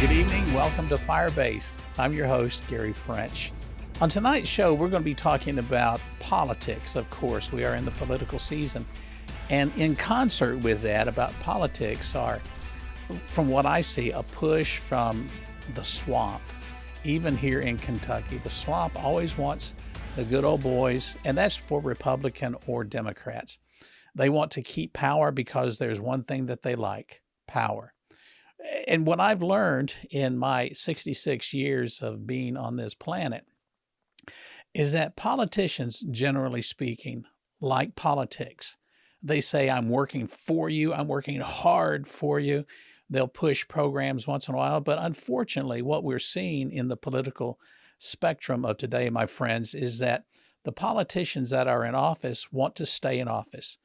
Good evening. Welcome to Firebase. I'm your host, Gary French. On tonight's show, we're going to be talking about politics. Of course, we are in the political season. And in concert with that, about politics are, from what I see, a push from the swamp. Even here in Kentucky, the swamp always wants the good old boys, and that's for Republican or Democrats. They want to keep power because there's one thing that they like: power. And what I've learned in my 66 years of being on this planet is that politicians, generally speaking, like politics. They say, I'm working for you, I'm working hard for you. They'll push programs once in a while. But unfortunately, what we're seeing in the political spectrum of today, my friends, is that the politicians that are in office want to stay in office.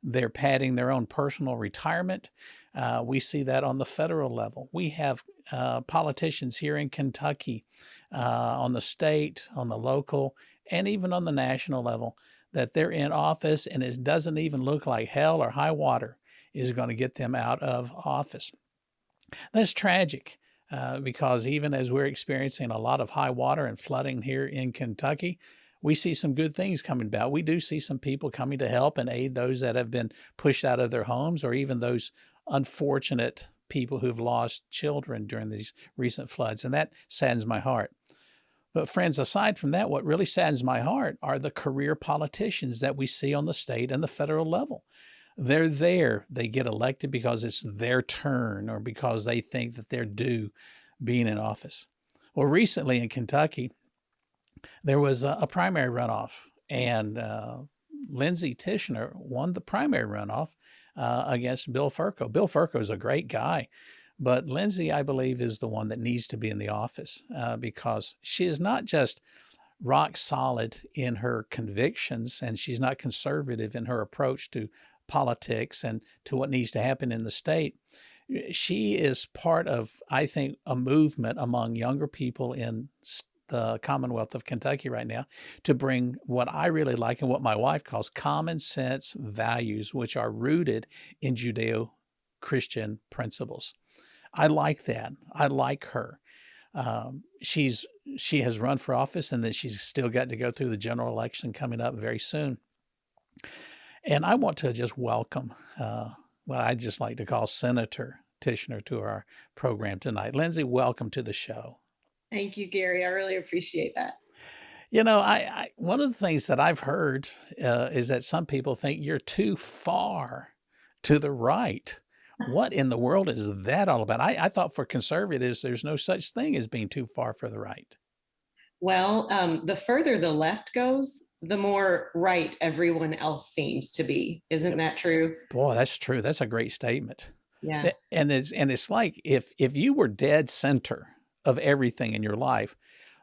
They're padding their own personal retirement. We see that on the federal level. We have politicians here in Kentucky, on the state, on the local, and even on the national level, that they're in office and it doesn't even look like hell or high water is going to get them out of office. That's tragic because even as we're experiencing a lot of high water and flooding here in Kentucky, we see some good things coming about. We do see some people coming to help and aid those that have been pushed out of their homes, or even those unfortunate people who've lost children during these recent floods. And that saddens my heart. But friends, aside from that, what really saddens my heart are the career politicians that we see on the state and the federal level. They're there. They get elected because it's their turn or because they think that they're due being in office. Well, recently in Kentucky, there was a primary runoff, and Lindsey Tichenor won the primary runoff against Bill Furco. Bill Furco is a great guy, but Lindsey, I believe, is the one that needs to be in the office because she is not just rock solid in her convictions, and she's not conservative in her approach to politics and to what needs to happen in the state. She is part of, I think, a movement among younger people in the Commonwealth of Kentucky right now to bring what I really like and what my wife calls common sense values, which are rooted in Judeo-Christian principles. I like that. I like her. She has run for office, and then she's still got to go through the general election coming up very soon. And I want to just welcome what I just like to call Senator Tichenor to our program tonight. Lindsey, welcome to the show. Thank you, Gary. I really appreciate that. You know, I one of the things that I've heard is that some people think you're too far to the right. What in the world is that all about? I thought for conservatives, there's no such thing as being too far for the right. Well, the further the left goes, the more right everyone else seems to be. Isn't that true? Boy, that's true. That's a great statement. Yeah. And it's like if you were dead center of everything in your life,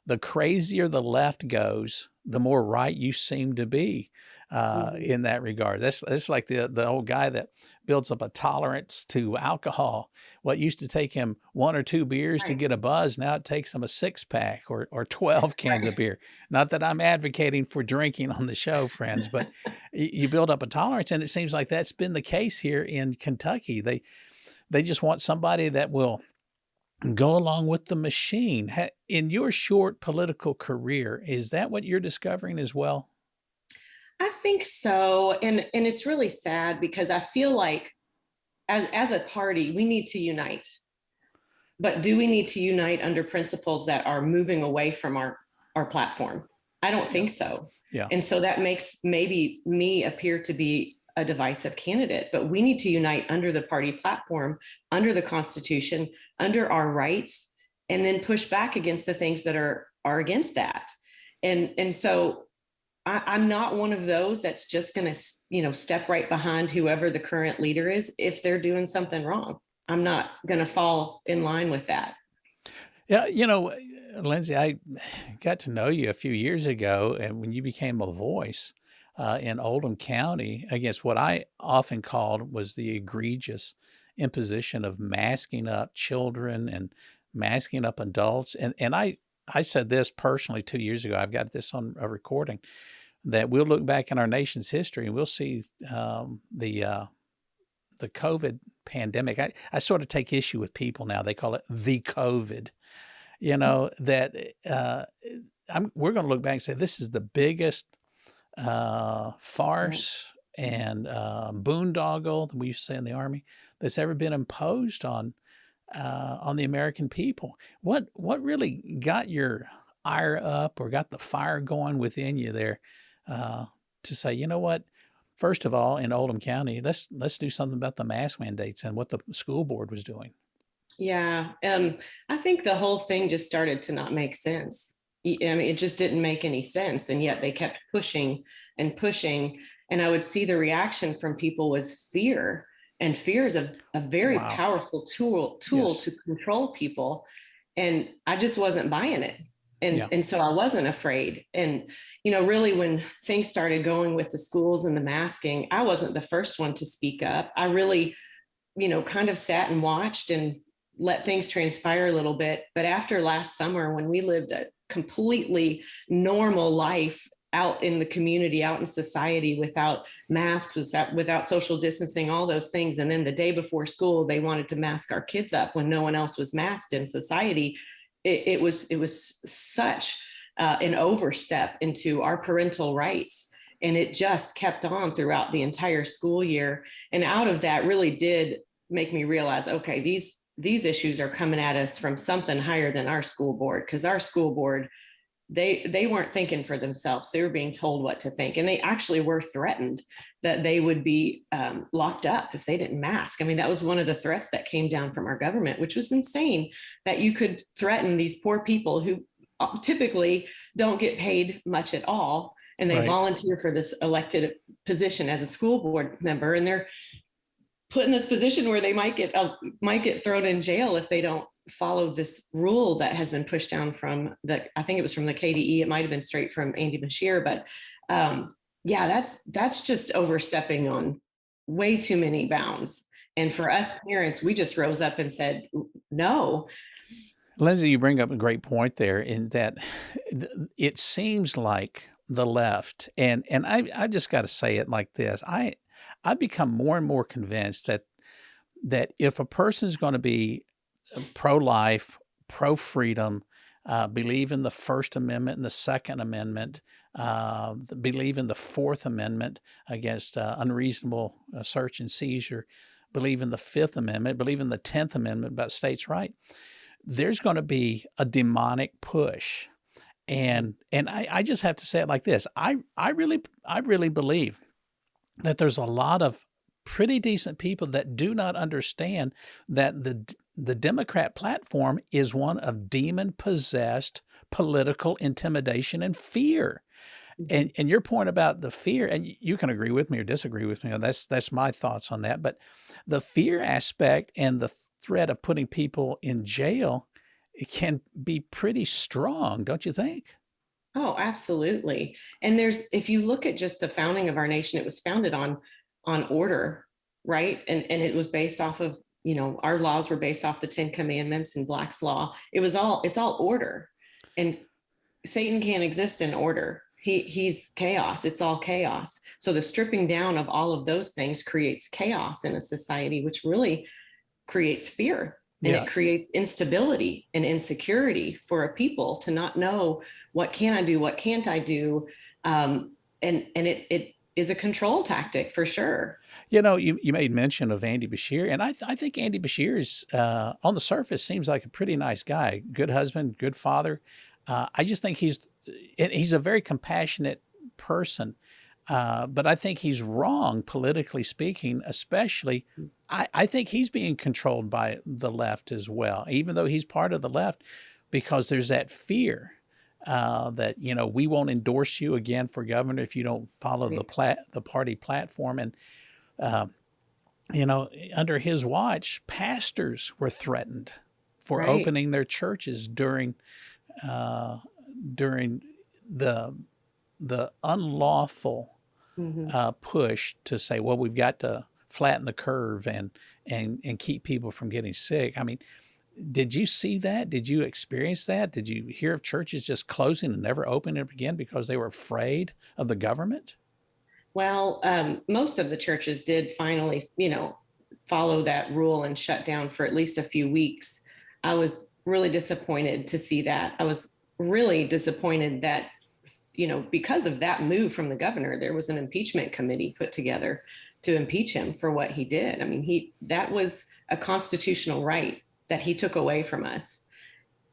the crazier the left goes, the more right you seem to be in that regard. That's like the old guy that builds up a tolerance to alcohol. What used to take him 1 or 2 beers to get a buzz, now it takes him a 6-pack or 12 cans of beer. Not that I'm advocating for drinking on the show, friends, but you build up a tolerance, and it seems like that's been the case here in Kentucky. They just want somebody that will go along with the machine. In your short political career, is that what you're discovering as well? I think so. And it's really sad because I feel like as a party, we need to unite. But do we need to unite under principles that are moving away from our platform? I don't think so. Yeah. And so that makes maybe me appear to be a divisive candidate, but we need to unite under the party platform, under the Constitution, under our rights, and then push back against the things that are against that. And so I'm not one of those that's just going to, step right behind whoever the current leader is if they're doing something wrong. I'm not going to fall in line with that. Yeah, Lindsey, I got to know you a few years ago, and when you became a voice in Oldham County against what I often called was the egregious imposition of masking up children and masking up adults. And I said this personally 2 years ago. I've got this on a recording, that we'll look back in our nation's history and we'll see the the COVID pandemic, I sort of take issue with people now. They call it the COVID. That we're going to look back and say this is the biggest farce and boondoggle, we used to say in the Army, that's ever been imposed on the American people. What really got your ire up or got the fire going within you there to say, you know what? First of all, in Oldham County, let's do something about the mask mandates and what the school board was doing. Yeah, I think the whole thing just started to not make sense. I mean, it just didn't make any sense, and yet they kept pushing and pushing. And I would see the reaction from people was fear, and fear is a very powerful tool Yes. to control people. And I just wasn't buying it. And so I wasn't afraid. And, really when things started going with the schools and the masking, I wasn't the first one to speak up. I really, kind of sat and watched and let things transpire a little bit. But after last summer, when we lived a completely normal life out in the community, out in society, without masks, without social distancing, all those things. And then the day before school, they wanted to mask our kids up when no one else was masked in society. It was such an overstep into our parental rights. And it just kept on throughout the entire school year. And out of that really did make me realize, okay, these issues are coming at us from something higher than our school board, because our school board, they weren't thinking for themselves. They were being told what to think. And they actually were threatened that they would be locked up if they didn't mask. I mean, that was one of the threats that came down from our government, which was insane, that you could threaten these poor people who typically don't get paid much at all. And they volunteer for this elected position as a school board member. And they're put in this position where they might get thrown in jail if they don't follow this rule that has been pushed down from I think it was from the KDE. It might've been straight from Andy Beshear, but that's just overstepping on way too many bounds. And for us parents, we just rose up and said, no. Lindsey, you bring up a great point there in that it seems like the left, and I just got to say it like this. I've become more and more convinced that if a person is going to be pro-life, pro-freedom, believe in the First Amendment and the Second Amendment, believe in the Fourth Amendment against unreasonable search and seizure, believe in the Fifth Amendment, believe in the 10th Amendment about states' right, there's going to be a demonic push. And I just have to say it like this. I really believe that there's a lot of pretty decent people that do not understand that the Democrat platform is one of demon-possessed political intimidation and fear. And your point about the fear, and you can agree with me or disagree with me, that's my thoughts on that. But the fear aspect and the threat of putting people in jail, it can be pretty strong, don't you think? Oh, absolutely. And if you look at just the founding of our nation, it was founded on order, right? And it was based off of, our laws were based off the 10 Commandments and Black's Law. It's all order. And Satan can't exist in order. He's chaos. It's all chaos. So the stripping down of all of those things creates chaos in a society, which really creates fear. And it creates instability and insecurity for a people to not know what can I do, what can't I do, and it is a control tactic for sure. You made mention of Andy Beshear, and I think Andy Beshear is on the surface seems like a pretty nice guy, good husband, good father. I just think he's a very compassionate person. But I think he's wrong, politically speaking, especially. I think he's being controlled by the left as well, even though he's part of the left, because there's that fear that, we won't endorse you again for governor if you don't follow the party platform. And, under his watch, pastors were threatened for opening their churches during the unlawful push to say, well, we've got to flatten the curve and keep people from getting sick. I mean, did you see that? Did you experience that? Did you hear of churches just closing and never opening up again because they were afraid of the government? Well, most of the churches did finally, follow that rule and shut down for at least a few weeks. I was really disappointed to see that. I was really disappointed that, because of that move from the governor, there was an impeachment committee put together to impeach him for what he did. I mean, that was a constitutional right that he took away from us.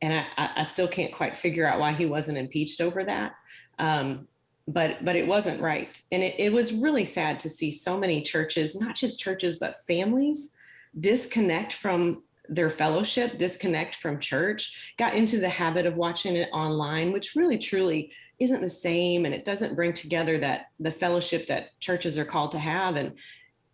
And I still can't quite figure out why he wasn't impeached over that. But it wasn't right. And it was really sad to see so many churches, not just churches, but families disconnect from their fellowship, disconnect from church, got into the habit of watching it online, which really truly isn't the same. And it doesn't bring together the fellowship that churches are called to have. And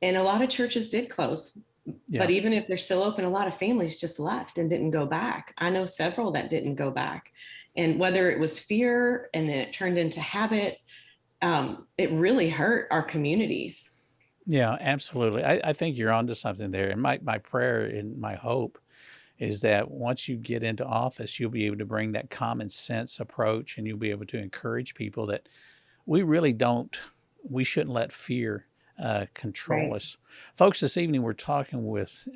a lot of churches did close. Yeah. But even if they're still open, a lot of families just left and didn't go back. I know several that didn't go back. And whether it was fear and then it turned into habit, it really hurt our communities. Yeah, absolutely. I think you're onto something there. And my prayer and my hope is that once you get into office, you'll be able to bring that common sense approach, and you'll be able to encourage people that we shouldn't let fear control us. Folks, this evening we're talking with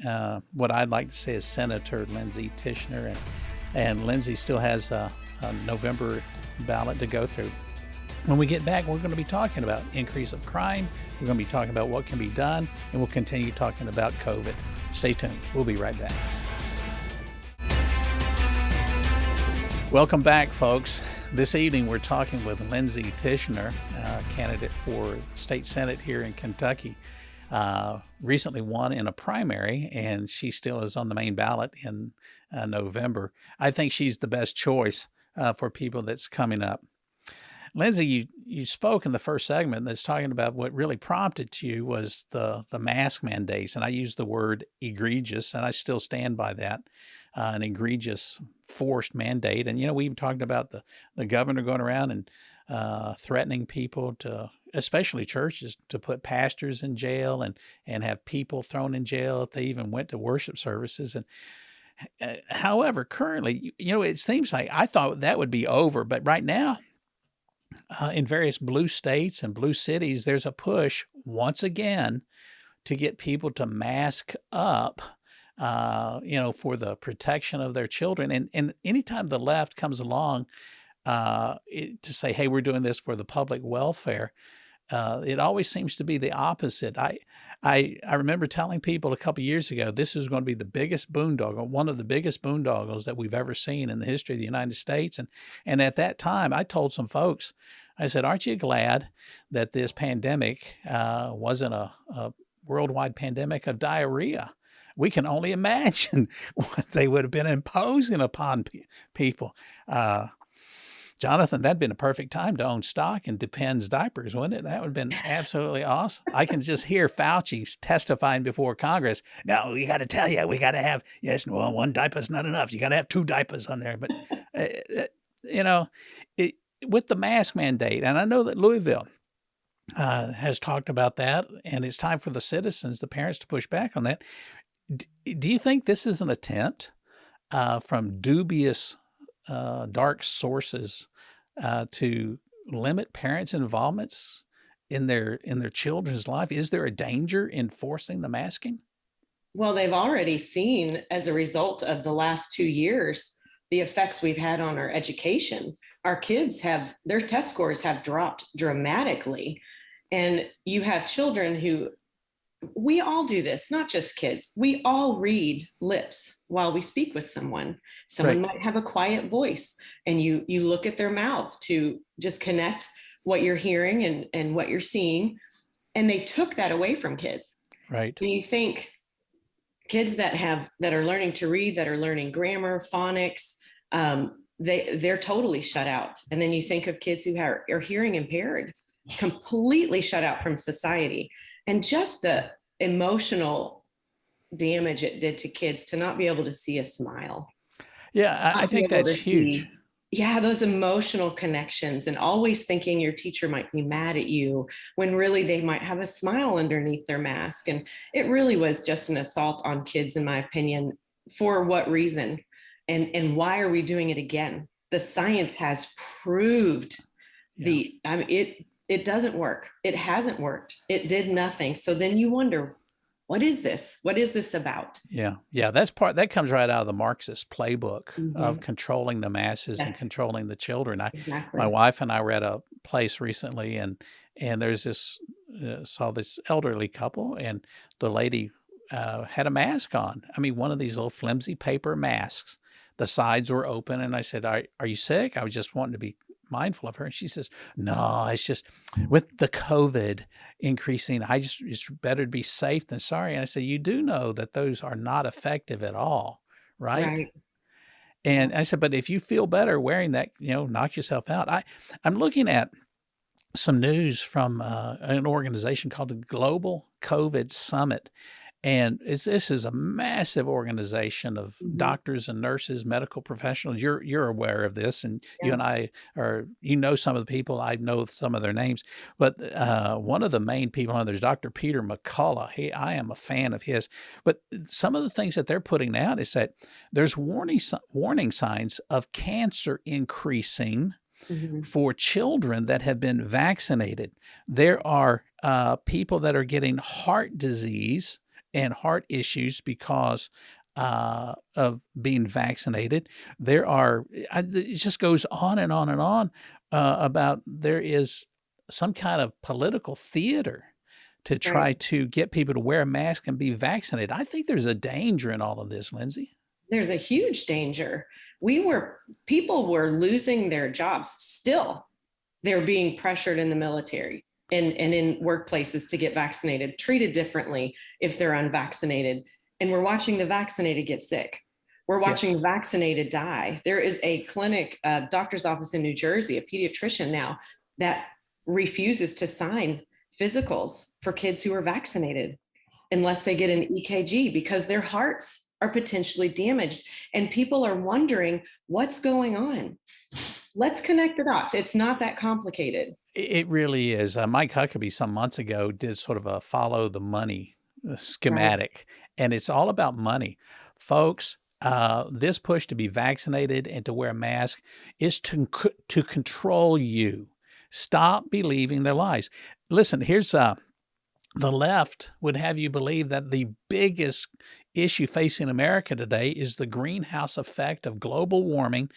what I'd like to say is Senator Lindsey Tichenor, and Lindsey still has a November ballot to go through. When we get back, we're going to be talking about increase of crime. We're going to be talking about what can be done, and we'll continue talking about COVID. Stay tuned. We'll be right back. Welcome back, folks. This evening, we're talking with Lindsey Tichenor, candidate for state senate here in Kentucky. Recently won in a primary, and she still is on the main ballot in November. I think she's the best choice for people that's coming up. Lindsey, you spoke in the first segment that's talking about what really prompted you was the mask mandates, and I used the word egregious, and I still stand by that, an egregious forced mandate. And, we even talked about the governor going around and threatening people especially churches, to put pastors in jail and have people thrown in jail if they even went to worship services. And however, currently, it seems like I thought that would be over, but right now, in various blue states and blue cities, there's a push once again to get people to mask up, for the protection of their children. And anytime the left comes along to say, hey, we're doing this for the public welfare, it always seems to be the opposite. I remember telling people a couple of years ago, this is going to be the biggest boondoggle, one of the biggest boondoggles that we've ever seen in the history of the United States. And at that time, I told some folks, I said, aren't you glad that this pandemic wasn't a worldwide pandemic of diarrhea? We can only imagine what they would have been imposing upon people. Jonathan, that'd been a perfect time to own stock in Depends diapers, wouldn't it? That would have been absolutely awesome. I can just hear Fauci testifying before Congress. No, we got to tell you, we got to have, one diaper's not enough. You got to have 2 diapers on there. But, with the mask mandate, and I know that Louisville has talked about that, and it's time for the citizens, the parents, to push back on that. Do you think this is an attempt from dubious dark sources to limit parents' involvements in their children's life? Is there a danger in forcing the masking? Well, they've already seen, as a result of the last 2 years, the effects we've had on our education. Our kids their test scores have dropped dramatically. And you have children who, we all do this, not just kids. We all read lips while we speak with someone. Someone might have a quiet voice, and you look at their mouth to just connect what you're hearing and what you're seeing. And they took that away from kids. Right. And you think kids that are learning to read, that are learning grammar, phonics, they're totally shut out. And then you think of kids who are hearing impaired, completely shut out from society. And just the emotional damage it did to kids to not be able to see a smile. Yeah, I think that's huge. Those emotional connections, and always thinking your teacher might be mad at you when really they might have a smile underneath their mask. And it really was just an assault on kids, in my opinion. For what reason? And why are we doing it again? The science has proved it doesn't work. It hasn't worked. It did nothing. So then you wonder, what is this? What is this about? Yeah. Yeah. That comes right out of the Marxist playbook of Mhm. controlling the masses and Yes, controlling the children. My exactly. wife and I were at a place recently, and there's saw this elderly couple, and the lady had a mask on. I mean, one of these little flimsy paper masks. The sides were open, and I said, "Are you sick?" I was just wanting to be mindful of her, and she says, "No, it's just with the COVID increasing. It's better to be safe than sorry." And I said, "You do know that those are not effective at all, right?" Right. Yeah. And I said, "But if you feel better wearing that, knock yourself out." I'm looking at some news from an organization called the Global COVID Summit. And this is a massive organization of Mhm. doctors and nurses, medical professionals. You're aware of this, and you Yeah. and I are. You know some of the people. I know some of their names, but one of the main people on there is Dr. Peter McCullough. I am a fan of his. But some of the things that they're putting out is that there's warning signs of cancer increasing Mhm. for children that have been vaccinated. There are people that are getting heart disease and heart issues because of being vaccinated. It just goes on and on and on about there is some kind of political theater to Right. try to get people to wear a mask and be vaccinated. I think there's a danger in all of this, Lindsey. There's a huge danger. People were losing their jobs. Still, they're being pressured in the military and in workplaces to get vaccinated, treated differently if they're unvaccinated. And we're watching the vaccinated get sick. We're watching Yes. the vaccinated die. There is a clinic, a doctor's office in New Jersey, a pediatrician now, that refuses to sign physicals for kids who are vaccinated unless they get an EKG because their hearts are potentially damaged. And people are wondering what's going on. Let's connect the dots. It's not that complicated. It really is. Mike Huckabee some months ago did sort of a follow the money Right. schematic, and it's all about money. Folks, this push to be vaccinated and to wear a mask is to control you. Stop believing their lies. Listen, here's the left would have you believe that the biggest issue facing America today is the greenhouse effect of global warming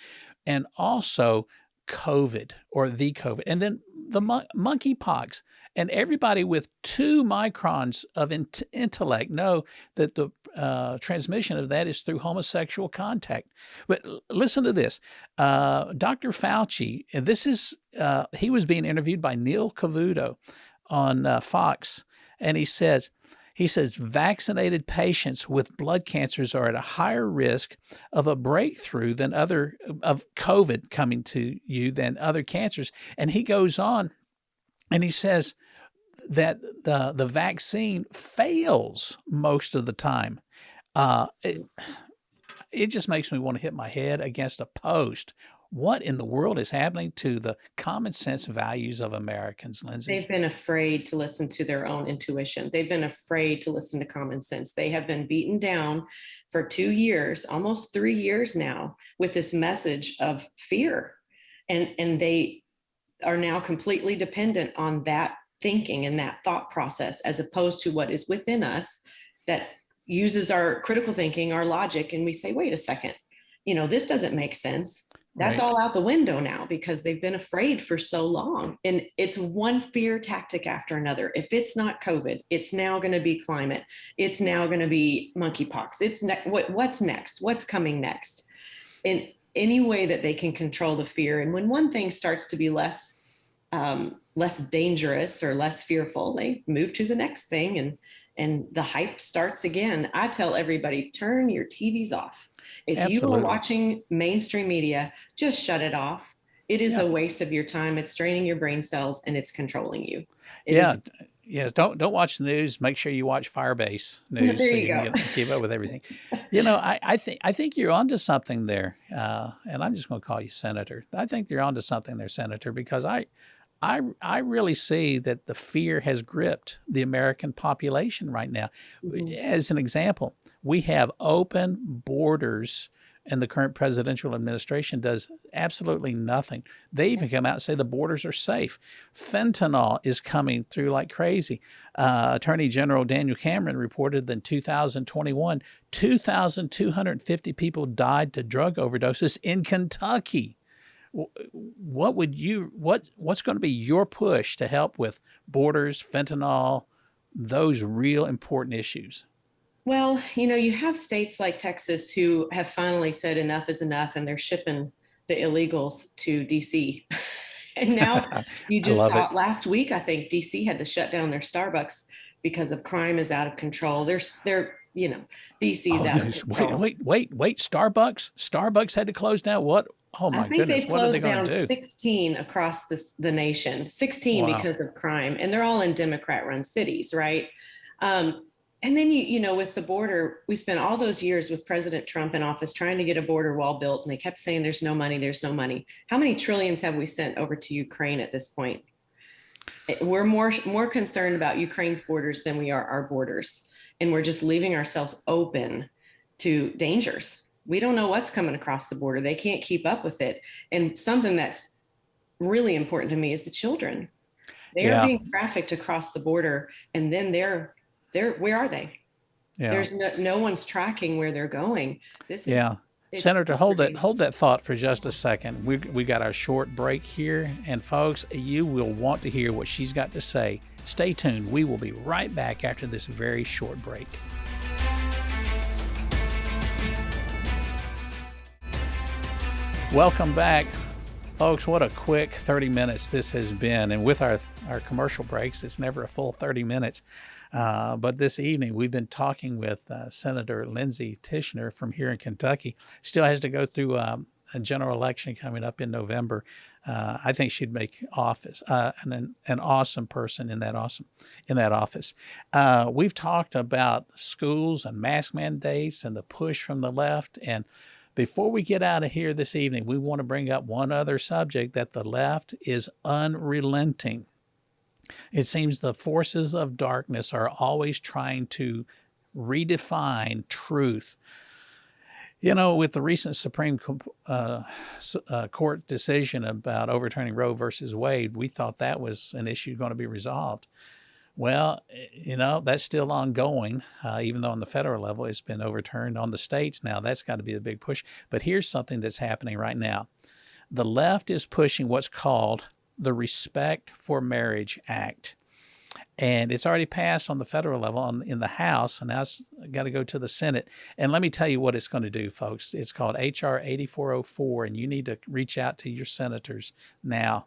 and also COVID or the COVID, and then the monkeypox. And everybody with 2 microns of intellect know that the transmission of that is through homosexual contact. But listen to this. Dr. Fauci, and he was being interviewed by Neil Cavuto on Fox, and he says vaccinated patients with blood cancers are at a higher risk of a breakthrough of COVID coming to you than other cancers. And he goes on and he says that the vaccine fails most of the time. It just makes me want to hit my head against a post. What in the world is happening to the common sense values of Americans, Lindsey? They've been afraid to listen to their own intuition. They've been afraid to listen to common sense. They have been beaten down for 2 years, almost 3 years now, with this message of fear. And they are now completely dependent on that thinking and that thought process, as opposed to what is within us that uses our critical thinking, our logic, and we say, wait a second, this doesn't make sense. That's Right. all out the window now because they've been afraid for so long. And it's one fear tactic after another. If it's not COVID, it's now going to be climate. It's now going to be monkeypox. What's next? What's coming next? In any way that they can control the fear. And when one thing starts to be less dangerous or less fearful, they move to the next thing, and the hype starts again. I tell everybody, turn your TVs off. If you are Absolutely. watching mainstream media, just shut it off. It is Yeah. a waste of your time. It's draining your brain cells and it's controlling you. It Yeah. is. Yes. Don't watch the news. Make sure you watch Firebase news There so you you can go. keep up with everything. I think you're onto something there, and I'm just going to call you Senator. I think you're onto something there, Senator, because I really see that the fear has gripped the American population right now. Mhm. As an example, we have open borders and the current presidential administration does absolutely nothing. They even come out and say the borders are safe. Fentanyl is coming through like crazy. Attorney General Daniel Cameron reported that in 2021, 2,250 people died to drug overdoses in Kentucky. What's going to be your push to help with borders, fentanyl, those real important issues? Well, you have states like Texas who have finally said enough is enough, and they're shipping the illegals to DC. And now you just saw last week, I think DC had to shut down their Starbucks because of crime is out of control. DC's out of control. Wait. Starbucks had to close down. What? Oh my goodness. They've closed down 16 across the nation, 16 because of crime. And they're all in Democrat-run cities, right? And then, with the border, we spent all those years with President Trump in office trying to get a border wall built. And they kept saying, there's no money, there's no money. How many trillions have we sent over to Ukraine at this point? We're more concerned about Ukraine's borders than we are our borders. And we're just leaving ourselves open to dangers. We don't know what's coming across the border. They can't keep up with it. And something that's really important to me is the children. They are being trafficked across the border, and then they're where are they? Yeah. There's no one's tracking where they're going. Senator, hold that thought for just a second. We got our short break here, and folks, you will want to hear what she's got to say. Stay tuned. We will be right back after this very short break. Welcome back. Folks, what a quick 30 minutes this has been. And with our commercial breaks, it's never a full 30 minutes. But this evening, we've been talking with Senator Lindsey Tichenor from here in Kentucky. Still has to go through a general election coming up in November. I think she'd make office an awesome person in that office. We've talked about schools and mask mandates and the push from the left. And before we get out of here this evening, we want to bring up one other subject that the left is unrelenting. It seems the forces of darkness are always trying to redefine truth. With the recent Supreme Court decision about overturning Roe versus Wade, we thought that was an issue going to be resolved. Well, that's still ongoing, even though on the federal level it's been overturned. On the states now, that's got to be the big push. But here's something that's happening right now. The left is pushing what's called the Respect for Marriage Act. And it's already passed on the federal level in the House, and now it's got to go to the Senate. And let me tell you what it's going to do, folks. It's called H.R. 8404, and you need to reach out to your senators now.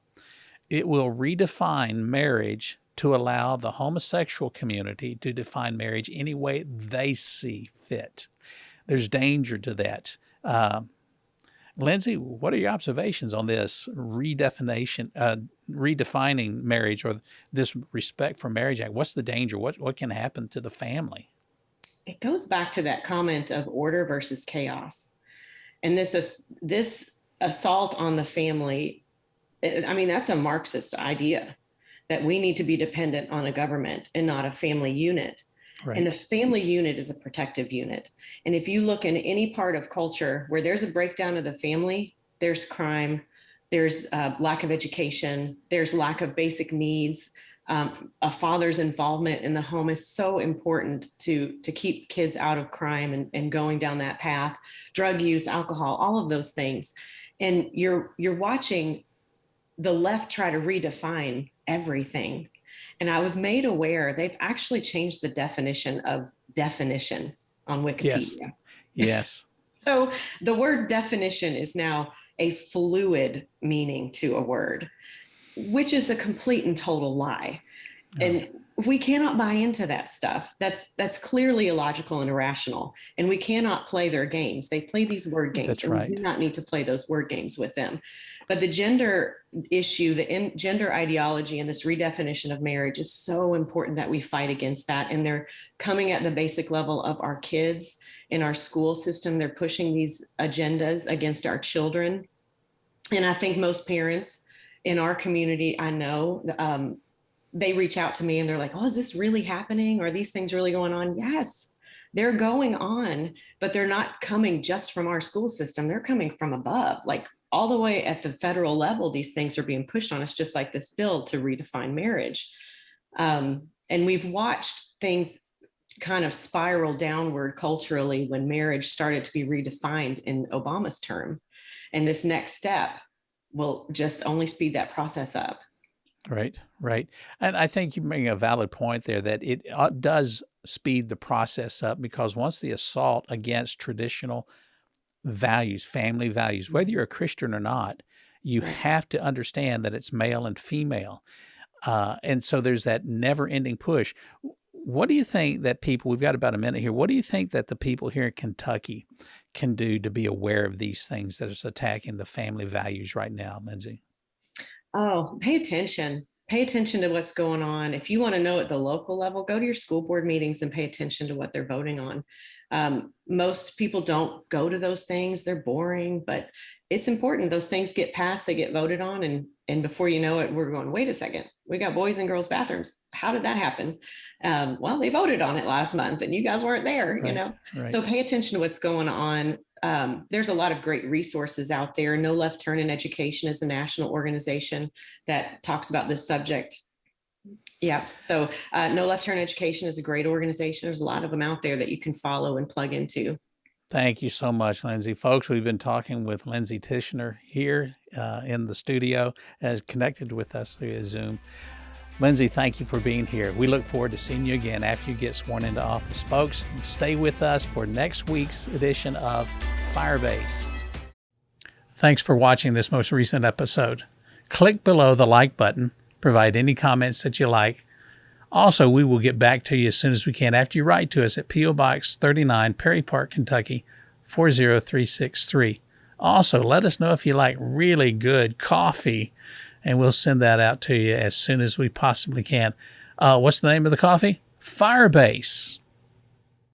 It will redefine marriage to allow the homosexual community to define marriage any way they see fit. There's danger to that. Lindsey, what are your observations on this redefining marriage, or this Respect for Marriage Act? What's the danger? What can happen to the family? It goes back to that comment of order versus chaos. And this assault on the family, that's a Marxist idea, that we need to be dependent on a government and not a family unit. Right. And the family unit is a protective unit. And if you look in any part of culture where there's a breakdown of the family, there's crime, there's lack of education, there's lack of basic needs. A father's involvement in the home is so important to keep kids out of crime and going down that path. Drug use, alcohol, all of those things. And you're watching the left try to redefine everything. And I was made aware they've actually changed the definition of definition on Wikipedia. Yes. So the word definition is now a fluid meaning to a word, which is a complete and total lie. Oh. And we cannot buy into that stuff. That's clearly illogical and irrational. And we cannot play their games. They play these word games. That's right. We do not need to play those word games with them. But the gender issue, the gender ideology and this redefinition of marriage is so important that we fight against that. And they're coming at the basic level of our kids in our school system. They're pushing these agendas against our children. And I think most parents in our community, I know, they reach out to me and they're like, oh, is this really happening? Are these things really going on? Yes. They're going on, but they're not coming just from our school system. They're coming from above, like all the way at the federal level. These things are being pushed on us, just like this bill to redefine marriage. And we've watched things kind of spiral downward culturally when marriage started to be redefined in Obama's term. And this next step will just only speed that process up. Right, right. And I think you bring a valid point there that it does speed the process up, because once the assault against traditional values, family values, whether you're a Christian or not, you have to understand that it's male and female. And so there's that never-ending push. What do you think that people, we've got about a minute here, what do you think that the people here in Kentucky can do to be aware of these things that is attacking the family values right now, Lindsey? Oh, pay attention. Pay attention to what's going on. If you want to know at the local level, go to your school board meetings and pay attention to what they're voting on. Most people don't go to those things. They're boring, but it's important. Those things get passed, they get voted on. And before you know it, we're going, wait a second, we got boys and girls bathrooms. How did that happen? Well, they voted on it last month and you guys weren't there, you know? Right. So pay attention to what's going on. There's a lot of great resources out there. No Left Turn in Education is a national organization that talks about this subject. Yeah. So No Left Turn Education is a great organization. There's a lot of them out there that you can follow and plug into. Thank you so much, Lindsey. Folks, we've been talking with Lindsey Tichenor here in the studio, as connected with us through Zoom. Lindsey, thank you for being here. We look forward to seeing you again after you get sworn into office. Folks, stay with us for next week's edition of Firebase. Thanks for watching this most recent episode. Click below the like button. Provide any comments that you like. Also, we will get back to you as soon as we can after you write to us at P.O. Box 39, Perry Park, Kentucky, 40363. Also, let us know if you like really good coffee, and we'll send that out to you as soon as we possibly can. What's the name of the coffee? Firebase.